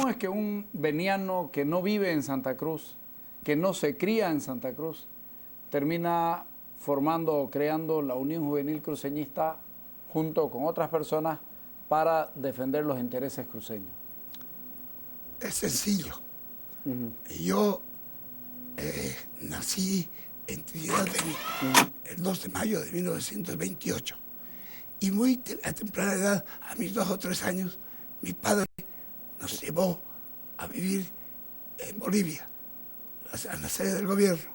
¿Cómo es que un veniano que no vive en Santa Cruz, que no se cría en Santa Cruz, termina formando o creando la Unión Juvenil Cruceñista junto con otras personas para defender los intereses cruceños? Es sencillo. Yo nací en Trinidad el 2 de mayo de 1928 y muy a temprana edad, a mis 2 o 3 años, mi padre nos llevó a vivir en Bolivia, a la sede del gobierno,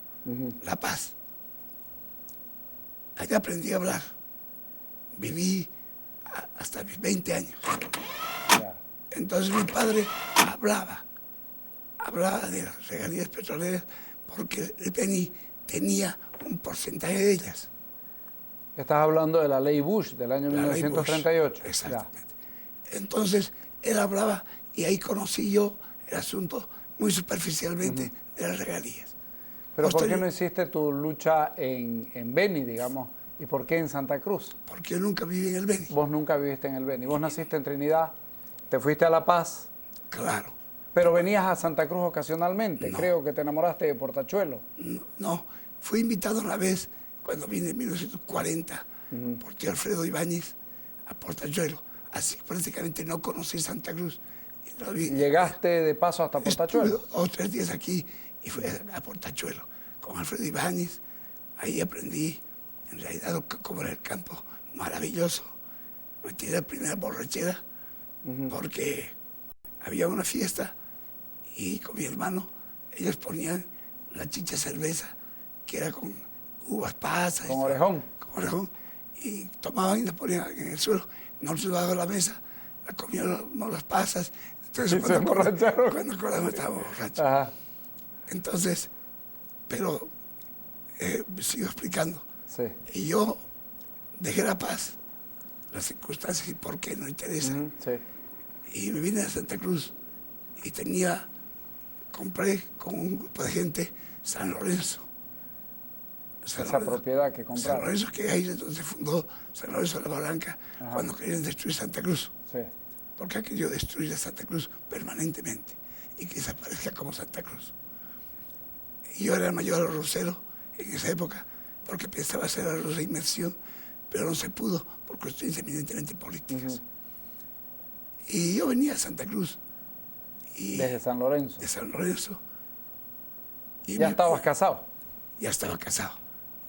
La Paz. Allá aprendí a hablar. Viví hasta mis 20 años. Entonces mi padre hablaba de las regalías petroleras porque el Beni tenía un porcentaje de ellas. Estás hablando de la ley Bush del año 1938. Bush, exactamente. Ya. Entonces él hablaba y ahí conocí yo el asunto muy superficialmente de las regalías. Pero ¿por qué no hiciste tu lucha en Beni, digamos? ¿Y por qué en Santa Cruz? Porque yo nunca viví en el Beni. Vos nunca viviste en el Beni. Vos naciste en Trinidad, te fuiste a La Paz. Claro. Pero venías a Santa Cruz ocasionalmente. No. Creo que te enamoraste de Portachuelo. No, fui invitado una vez cuando vine en 1940 por tío Alfredo Ibáñez a Portachuelo. Así que prácticamente no conocí Santa Cruz. ¿Llegaste de paso hasta Portachuelo? Estuve 2 o 3 días aquí y fui a Portachuelo con Alfredo Ibáñez. Ahí aprendí, en realidad, cómo era el campo maravilloso. Me tiré la primera borrachera porque había una fiesta y con mi hermano ellos ponían la chicha cerveza, que era con uvas pasas. ¿Con orejón? Con orejón. Y tomaban y la ponían en el suelo. Nosotros debajo de la mesa, la comíamos las pasas. Entonces, cuando acordamos estábamos borrachos. Ajá. Entonces, pero sigo explicando. Sí. Y yo dejé La Paz, las circunstancias y por qué no interesan. Sí. Y me vine a Santa Cruz y compré con un grupo de gente San Lorenzo. Esa propiedad que compraron. San Lorenzo, que ahí es donde se fundó San Lorenzo de la Barranca, cuando querían destruir Santa Cruz. Sí. Porque ha querido destruir a Santa Cruz permanentemente y que desaparezca como Santa Cruz. Y yo era el mayor arrocero en esa época porque pensaba hacer arroz de inmersión, pero no se pudo por cuestiones eminentemente políticas. Y yo venía a Santa Cruz. ¿Desde San Lorenzo? De San Lorenzo. Y ¿ya estabas casado? Ya estaba casado.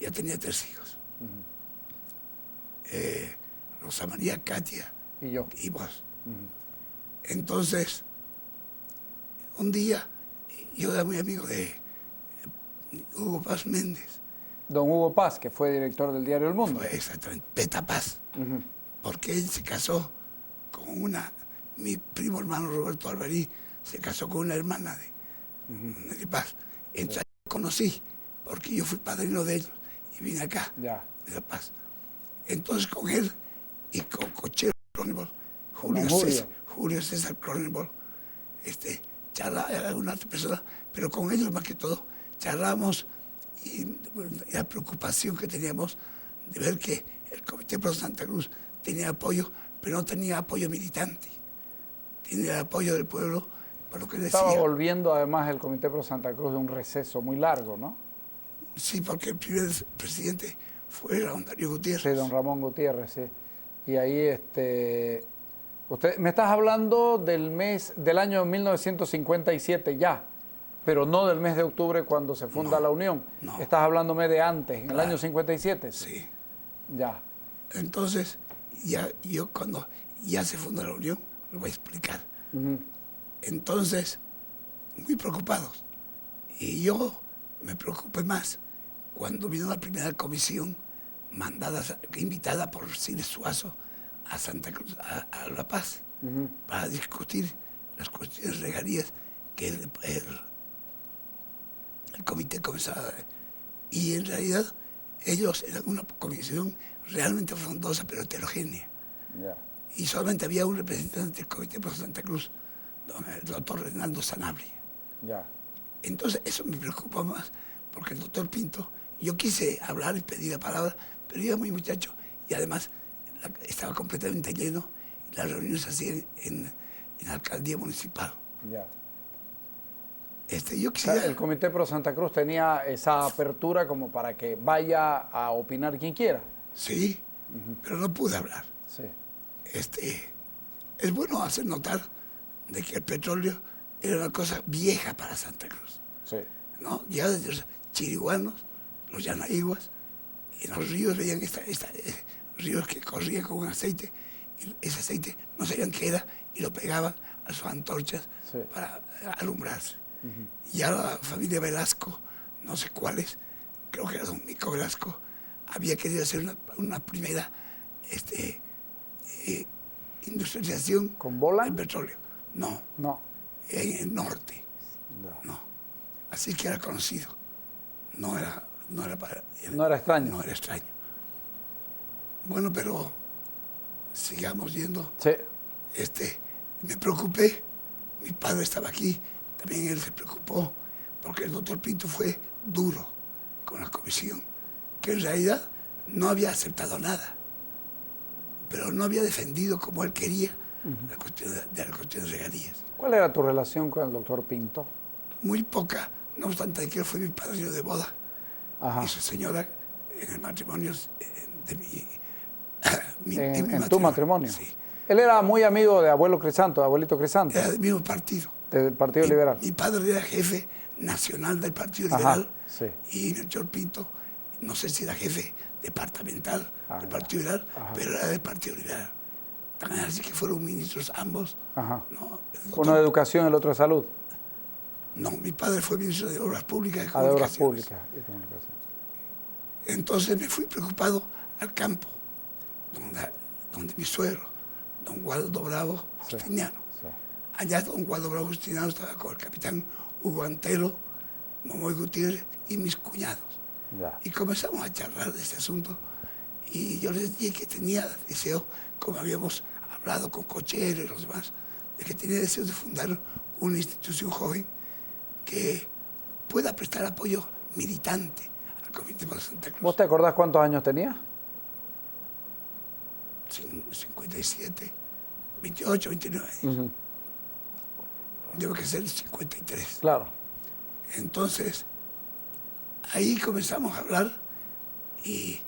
Ya tenía 3 hijos. Rosa María, Katia y vos. Entonces, un día, yo era muy amigo de Hugo Paz Méndez. Don Hugo Paz, que fue director del diario El Mundo. Exactamente, Peta Paz. Porque él se casó con mi primo hermano Roberto Alvarí se casó con una hermana de Paz. Entonces yo conocí, porque yo fui padrino de ellos y vine acá, de La Paz. Entonces con él y con Cochero Cronenbol, Julio César Cronenbol, era una persona, pero con ellos más que todo charlamos y la preocupación que teníamos de ver que el Comité Pro Santa Cruz tenía apoyo, pero no tenía apoyo militante. Tenía el apoyo del pueblo, por lo que decía. Estaba volviendo además el Comité Pro Santa Cruz de un receso muy largo, ¿no? Sí, porque el primer presidente fue don Darío Gutiérrez. Sí, don Ramón Gutiérrez, sí. Y ahí, usted me estás hablando del año 1957 ya, pero no del mes de octubre cuando se funda la Unión. No. Estás hablándome de antes, en el año 57. Sí. Ya. Entonces, yo cuando ya se funda la Unión, lo voy a explicar. Entonces, muy preocupados. Y yo me preocupé más cuando vino la primera comisión invitada por Cine Suazo a Santa Cruz, a La Paz, para discutir las cuestiones regalías que el comité comenzaba. Y en realidad ellos eran una comisión realmente frondosa pero heterogénea. Y solamente había un representante del Comité Pro Santa Cruz, el doctor Reinaldo Sanabria. Entonces eso me preocupa más, porque el doctor Pinto, yo quise hablar y pedir la palabra, pero yo era muy muchacho y además estaba completamente lleno y las reuniones se hacían en la alcaldía municipal. Ya. Yo O sea, quisiera... el Comité Pro Santa Cruz tenía esa apertura como para que vaya a opinar quien quiera. Sí, pero no pude hablar. Sí. Es bueno hacer notar de que el petróleo era una cosa vieja para Santa Cruz, Sí. ¿no? Ya desde los chiriguanos, los yanaíguas, en los ríos veían ríos que corrían con un aceite, y ese aceite no sabían qué era y lo pegaban a sus antorchas Sí. para alumbrarse. Ya la familia Velasco, no sé cuáles, creo que era don Nico Velasco, había querido hacer una primera industrialización ¿Con bola? del petróleo. No, No. en el norte, No. no. Así que era conocido. No era extraño. No era extraño. Bueno, pero sigamos yendo. Sí. Me preocupé. Mi padre estaba aquí. También él se preocupó porque el doctor Pinto fue duro con la comisión, que en realidad no había aceptado nada, pero no había defendido como él quería la cuestión de regalías. ¿Cuál era tu relación con el doctor Pinto? Muy poca, no obstante que él fue mi padrino de boda. Ajá. Y su señora en el matrimonio de mi En tu matrimonio. Sí. Él era muy amigo de abuelo Crisanto, de abuelito Crisanto, Era del mismo partido. del Partido Liberal. Mi padre era jefe nacional del Partido Ajá, Liberal. sí. Y Melchor Pinto, no sé si era jefe departamental del Partido Liberal, Ajá. pero era del Partido Liberal. Tan así que fueron ministros ambos. Ajá. ¿No? Uno de educación, el otro de salud. No, mi padre fue ministro de Obras Públicas y Ah, de obras Comunicaciones. públicas y comunicación. Entonces me fui preocupado al campo, donde mi suegro, don Waldo Bravo Justiniano. Sí. Allá don Waldo Bravo Justiniano estaba con el capitán Hugo Antelo, Momoy Gutiérrez y mis cuñados. Ya. Y comenzamos a charlar de este asunto y yo les dije que tenía deseo, como habíamos hablado con Cochero y los demás, de que tenía deseo de fundar una institución joven que pueda prestar apoyo militante al Comité para Santa Cruz. ¿Vos te acordás cuántos años tenías? 57, 28, 29 años. Debe que ser 53. Claro. Entonces, ahí comenzamos a hablar y,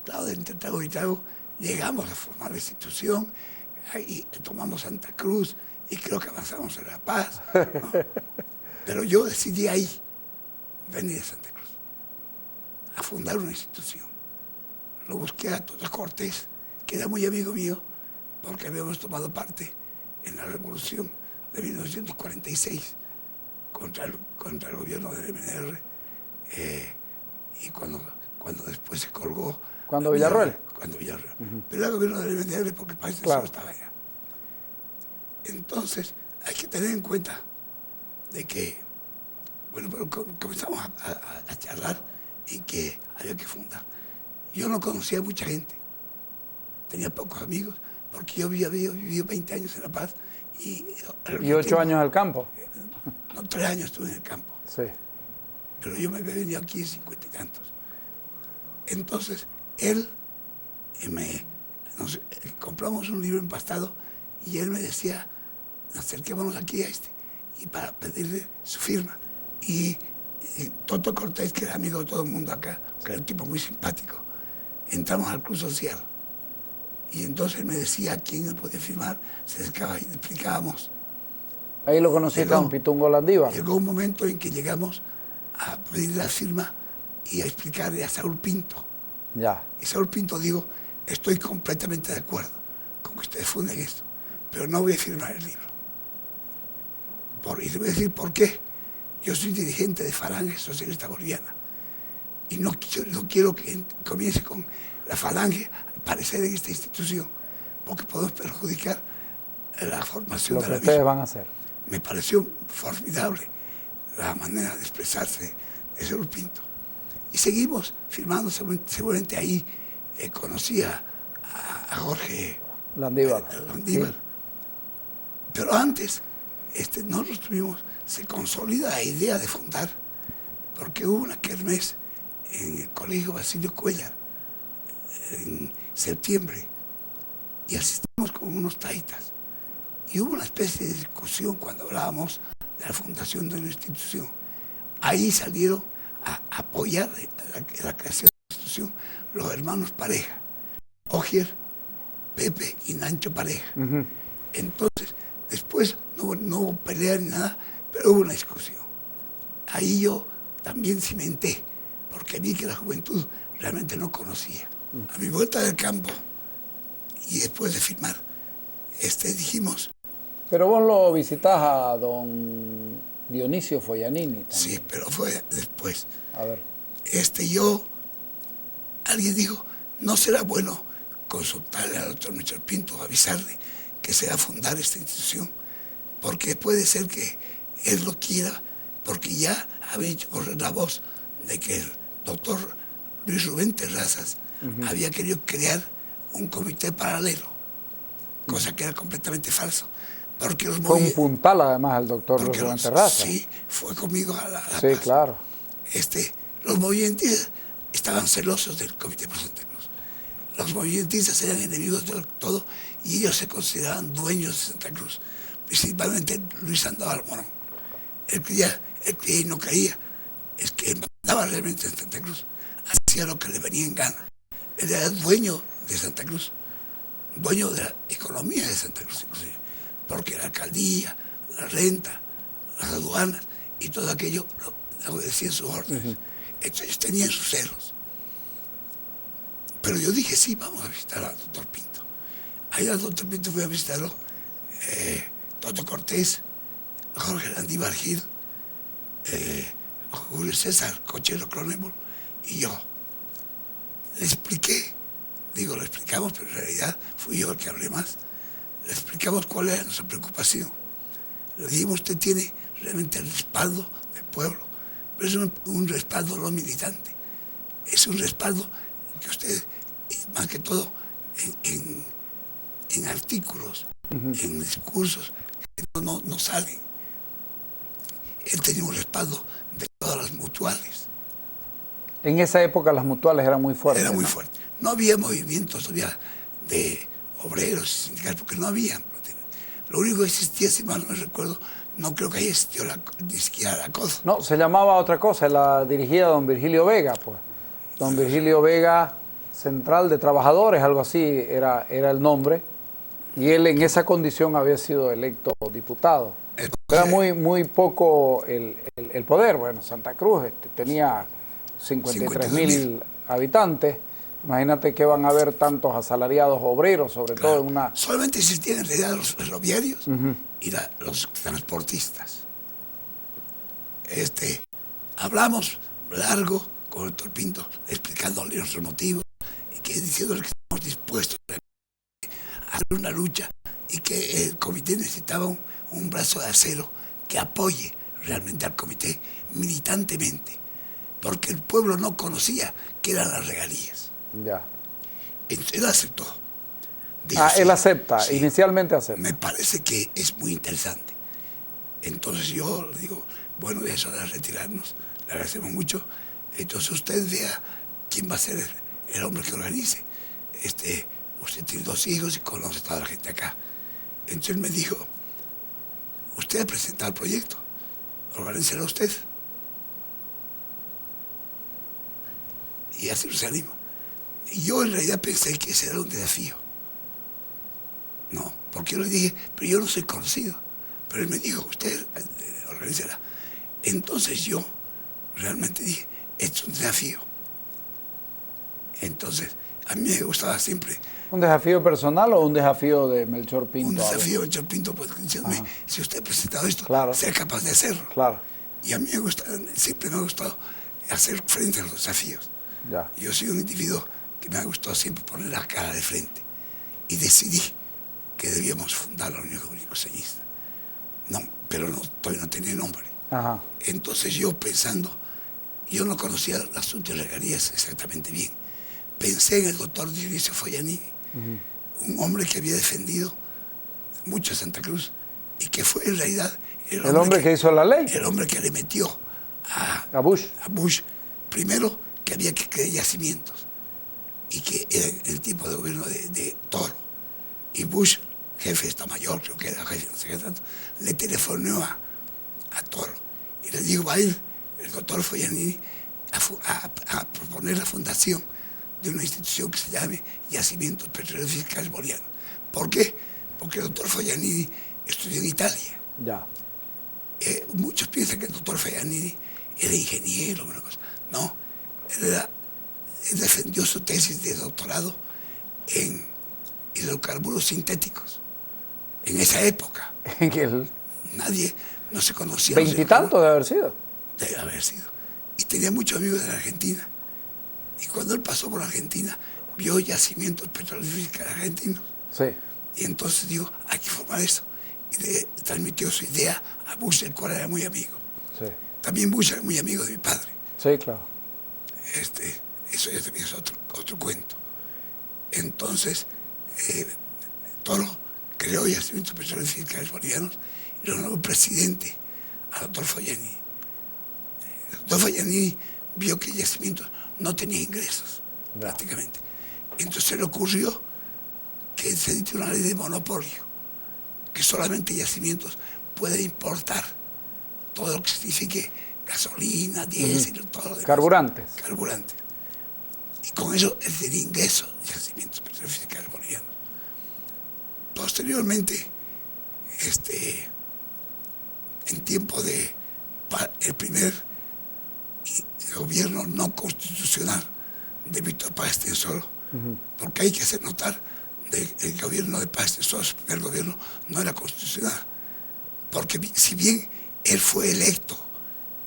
claro, de entre trago y trago, llegamos a formar la institución, ahí tomamos Santa Cruz y creo que avanzamos en La Paz, ¿no? Pero yo decidí ahí venir a Santa Cruz, a fundar una institución. Lo busqué a Toto Cortés, que era muy amigo mío, porque habíamos tomado parte en la revolución de 1946 contra el gobierno del MNR, y cuando después se colgó... ¿Cuándo Villarroel? Cuando Villarroel. Pero era el gobierno del MNR porque el país Claro. estaba allá. Entonces, hay que tener en cuenta de que, bueno, pero comenzamos a charlar y que había que fundar. Yo no conocía a mucha gente, tenía pocos amigos, porque yo había vivido 20 años en La Paz y 8 años al campo. No, 3 años estuve en el campo, Sí. pero yo me había venido aquí 50 y tantos. Entonces, él compramos un libro empastado y él me decía, acerquémonos aquí a y para pedirle su firma. Y Toto Cortés, que era amigo de todo el mundo acá, que era un tipo muy simpático, entramos al Club Social. Y entonces me decía quién me podía firmar, se acercaba y le explicábamos. Ahí lo conociste a don Pitungo Landívar. Llegó un momento en que llegamos a pedir la firma y a explicarle a Saúl Pinto. Ya. Y Saúl Pinto dijo, estoy completamente de acuerdo con que ustedes funden esto, pero no voy a firmar el libro. Y le voy a decir por qué. Yo soy dirigente de Falange Socialista Boliviana y no quiero que comience con la Falange a aparecer en esta institución, porque podemos perjudicar la formación Lo de que la ustedes misma. van a hacer. Me pareció formidable la manera de expresarse de Saúl Pinto. Y seguimos firmando, seguramente ahí conocí a Jorge Landívar. Landívar. Sí. Pero antes, nosotros se consolida la idea de fundar, porque hubo una kermés en el Colegio Basilio Cuellar en septiembre y asistimos con unos taitas Y hubo una especie de discusión cuando hablábamos de la fundación de la institución. Ahí salieron a apoyar la creación de la institución los hermanos Pareja, Ogier, Pepe y Nacho Pareja. Entonces, después no hubo pelea ni nada, pero hubo una discusión. Ahí yo también cimenté, porque vi que la juventud realmente no conocía. A mi vuelta del campo, y después de firmar, dijimos... Pero vos lo visitás a don Dionisio Foglianini también. Sí, pero fue después. A ver. Alguien dijo, ¿no será bueno consultarle al doctor Melchor Pinto, avisarle que se va a fundar esta institución? Porque puede ser que él lo quiera, porque ya había hecho correr la voz de que el doctor Luis Rubén Terrazas había querido crear un comité paralelo, cosa que era completamente falso. Porque fue un puntal además el doctor Luis Rubén Terrazas. Sí, fue conmigo a la sí, Paz. Claro. Los movillentistas estaban celosos del Comité por Santa Cruz. Los movillentistas eran enemigos de todo y ellos se consideraban dueños de Santa Cruz, principalmente Luis Sandoval Morón. Él creía y no creía, es que él mandaba realmente en Santa Cruz, hacía lo que le venía en gana. Él era dueño de Santa Cruz, dueño de la economía de Santa Cruz, inclusive, porque la alcaldía, la renta, las aduanas y todo aquello lo obedecían sus órdenes. Entonces ellos tenían sus celos. Pero yo dije, sí, vamos a visitar al doctor Pinto. Ahí al doctor Pinto fui a visitarlo, Toto Cortés, Jorge Landívar Gil, Julio César Cochero Cronenberg y yo. Le expliqué, lo explicamos, pero en realidad fui yo el que hablé más. Le explicamos cuál era nuestra preocupación. Le dijimos, usted tiene realmente el respaldo del pueblo, pero es un respaldo no militante. Es un respaldo que usted, más que todo, en artículos, en discursos, que no salen. Él tenía un respaldo de todas las mutuales. En esa época las mutuales eran muy fuertes. Era muy fuerte. No había movimientos todavía de obreros y sindicales, porque no había. Lo único que existía, si mal no me recuerdo, no creo que haya existido ni siquiera la cosa. No, se llamaba otra cosa, la dirigía don Virgilio Vega, pues. Don Virgilio Vega, Central de Trabajadores, algo así era el nombre. Y él en esa condición había sido electo diputado. Era muy poco el poder. Bueno, Santa Cruz tenía 53.000 habitantes. Imagínate que van a haber tantos asalariados obreros, sobre todo en una... Solamente existían en realidad los ferroviarios y los transportistas. Hablamos largo con el doctor Pinto, explicándole nuestros motivos y diciéndole que estamos dispuestos a hacer una lucha y que el comité necesitaba un brazo de acero que apoye realmente al comité militantemente, porque el pueblo no conocía qué eran las regalías. Ya. Él aceptó. Dijo, él acepta, sí, inicialmente acepta. Me parece que es muy interesante. Entonces yo le digo, bueno, es hora de retirarnos, le agradecemos mucho. Entonces usted vea quién va a ser el hombre que organice. Usted tiene 2 hijos y conoce a toda la gente acá. Entonces él me dijo, usted ha presentado el proyecto, organícelo usted. Y así nos animó. Y yo en realidad pensé que ese era un desafío. No, porque yo le dije, pero yo no soy conocido. Pero él me dijo, usted organícela. Entonces yo realmente dije, es un desafío. Entonces, a mí me gustaba siempre... ¿Un desafío personal o un desafío de Melchor Pinto? Un desafío de Melchor Pinto, pues diciéndome, si usted ha presentado esto, claro, sea capaz de hacerlo. Claro. Y a mí siempre me ha gustado hacer frente a los desafíos. Ya. Yo soy un individuo que me ha gustado siempre poner la cara de frente. Y decidí que debíamos fundar la Unión Juvenil Cruceñista. No, pero todavía no tenía nombre. Ajá. Entonces yo pensando, yo no conocía el asunto de regalías exactamente bien. Pensé en el doctor Dionisio Foglianini, un hombre que había defendido mucho a Santa Cruz y que fue en realidad el hombre que hizo la ley. El hombre que le metió a Bush. Primero, que había que crear yacimientos y que era el tipo de gobierno de Toro. Y Bush jefe de Estado Mayor, creo que era jefe, no sé qué tanto, le telefonó a Toro y le dijo, va a ir el doctor Foglianini a proponer la fundación de una institución que se llame Yacimientos Petroleros Fiscales Bolivianos. ¿Por qué? Porque el doctor Foglianini estudió en Italia. Ya. Muchos piensan que el doctor Foglianini era ingeniero, una cosa. No, él defendió su tesis de doctorado en hidrocarburos sintéticos. En esa época. En el Nadie, no se conocía. veintitantos de haber sido. Debe haber sido. Y tenía muchos amigos de la Argentina. Y cuando él pasó por Argentina, vio yacimientos petrolíferos argentinos. Sí. Y entonces dijo, hay que formar eso. Y le transmitió su idea a Bush, el cual era muy amigo. Sí. También Bush era muy amigo de mi padre. Sí, claro. Eso ya también es otro cuento. Entonces, Toro creó Yacimientos Petroleros Fiscales Bolivianos y lo nombró presidente al doctor Foglianini. El doctor Foglianini vio que Yacimientos no tenía ingresos, prácticamente. Entonces se le ocurrió que se dicte una ley de monopolio, que solamente Yacimientos puede importar todo lo que signifique gasolina, diésel, todo lo demás. Carburantes. Carburantes. Y con eso él tenía ingresos de Yacimientos Petroleros Fiscales Bolivianos. Posteriormente, en tiempo de el primer gobierno no constitucional de Víctor Paz Tensoro, porque hay que hacer notar que el gobierno de Paz Tensoro, su primer gobierno, no era constitucional, porque si bien él fue electo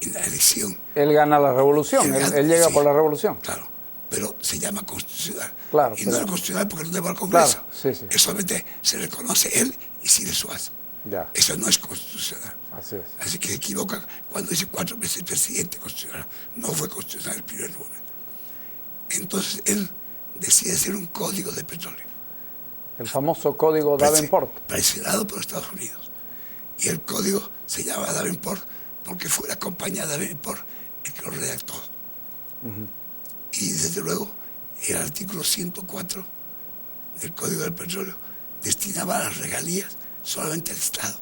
en la elección. Él gana la revolución, él llega sí, por la revolución. Claro, pero se llama constitucional. Claro, y no era constitucional porque no lleva al Congreso. Claro, sí, sí. Solamente se reconoce él y Cide Suazo. Ya. Eso no es constitucional. Así es. Así que se equivocan cuando dice 4 veces presidente constitucional. No fue constitucional el primer lugar. Entonces él decide hacer un código de petróleo. El famoso código Davenport. Presionado por Estados Unidos. Y el código se llama Davenport porque fue la compañía Davenport el que lo redactó. Y desde luego el artículo 104 del Código del Petróleo destinaba las regalías solamente al Estado.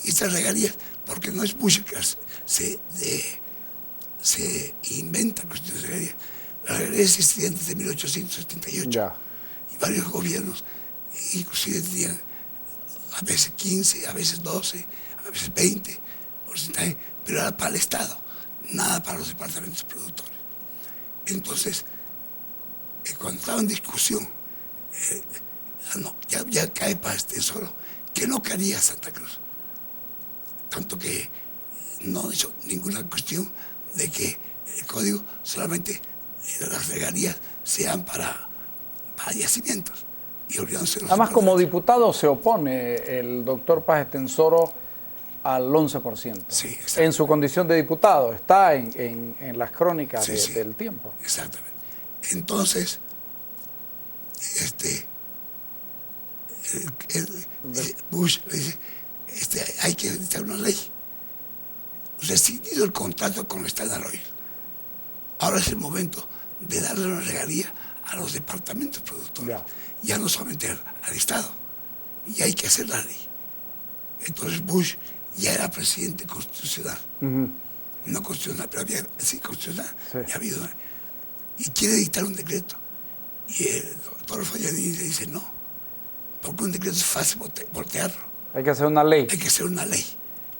Y estas regalías, porque no es Bush que se inventa cuestiones de regalías, las regalías existían desde 1878. Ya. Y varios gobiernos, inclusive tenían a veces 15, a veces 12, a veces 20 porcentaje, pero era para el Estado, nada para los departamentos productores. Entonces, cuando estaba en discusión, ya cae Paz Tensoro, que no quería Santa Cruz. Tanto que no hizo ninguna cuestión de que el código solamente las regalías sean para yacimientos. Y además, como diputado se opone el doctor Paz Tensoro al 11%. Sí, en su condición de diputado, está en las crónicas del tiempo. Exactamente. Entonces, Bush le dice, hay que dictar una ley. Rescindido el contrato con Standard Oil. Ahora es el momento de darle una regalía a los departamentos productores. Ya no solamente al Estado. Y hay que hacer la ley. Entonces Bush ya era presidente constitucional. No constitucional, pero había, sí, constitucional. Sí. Ya ha habido, y quiere dictar un decreto. Y el doctor Foglianini le dice no, porque un decreto es fácil voltearlo. Hay que hacer una ley. Hay que hacer una ley.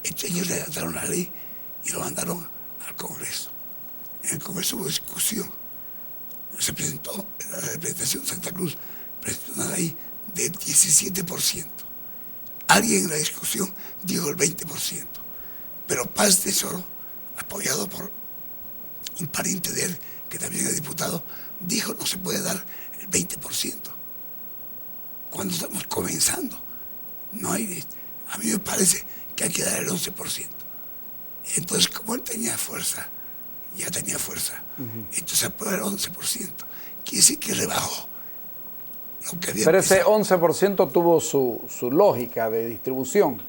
Entonces ellos redactaron la ley y lo mandaron al Congreso. En el Congreso hubo discusión. Se presentó, la representación de Santa Cruz presentó una ley del 17%. Alguien en la discusión dijo el 20%. Pero Paz Tensoro, apoyado por un pariente de él, que también es diputado, dijo no se puede dar el 20%. Cuando estamos comenzando, no hay, a mí me parece que hay que dar el 11%. Entonces, como él tenía fuerza, ya tenía fuerza, entonces aprueba el 11%. Quiere decir que rebajó lo que había Pero empezado. ese 11% tuvo su lógica de distribución.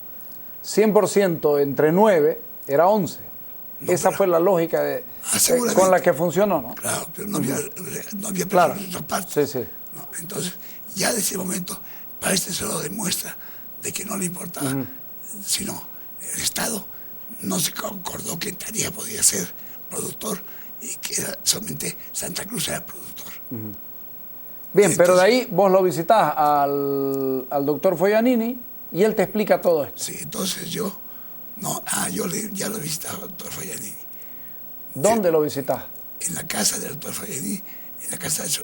100% entre 9 era 11. No, esa fue la lógica con la que funcionó, ¿no? Claro, pero no había claro. otra parte. Sí, sí. No, entonces, ya de ese momento Para este solo demuestra de que no le importaba, sino el Estado no se concordó que Tarea podía ser productor y que solamente Santa Cruz era productor. Bien, entonces, pero de ahí vos lo visitás al doctor Foglianini y él te explica todo esto. Sí, entonces yo ya lo visitaba al doctor Foglianini. ¿Dónde lo visitás? En la casa del doctor Foglianini, en la casa de su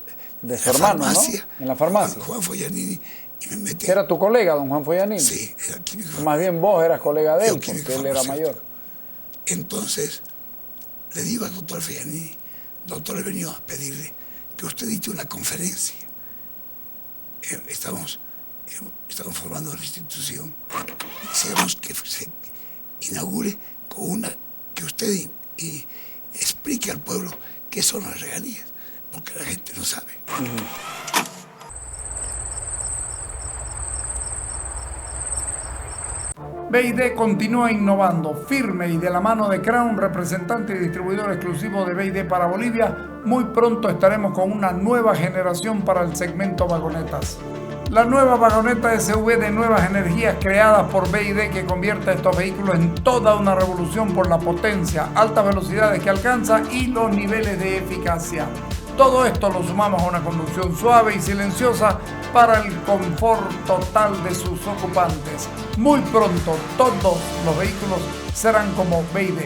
hermano, farmacia, ¿no? En la farmacia. Juan Foglianini. Y me metí. ¿Era tu colega, don Juan Foglianini? Sí, era químico. Más bien vos eras colega de él, porque él era mayor. Entonces, le digo al doctor Foglianini, doctor, he venido a pedirle que usted dicte una conferencia. Estamos formando una institución. Quisiéramos que se inaugure con una, que usted explique al pueblo qué son las regalías, porque la gente no sabe. BID continúa innovando, firme y de la mano de Crown, representante y distribuidor exclusivo de BID para Bolivia. Muy pronto estaremos con una nueva generación para el segmento vagonetas. La nueva vagoneta SUV de nuevas energías creadas por BID, que convierte a estos vehículos en toda una revolución por la potencia, altas velocidades que alcanza y los niveles de eficacia. Todo esto lo sumamos a una conducción suave y silenciosa para el confort total de sus ocupantes. Muy pronto todos los vehículos serán como BID.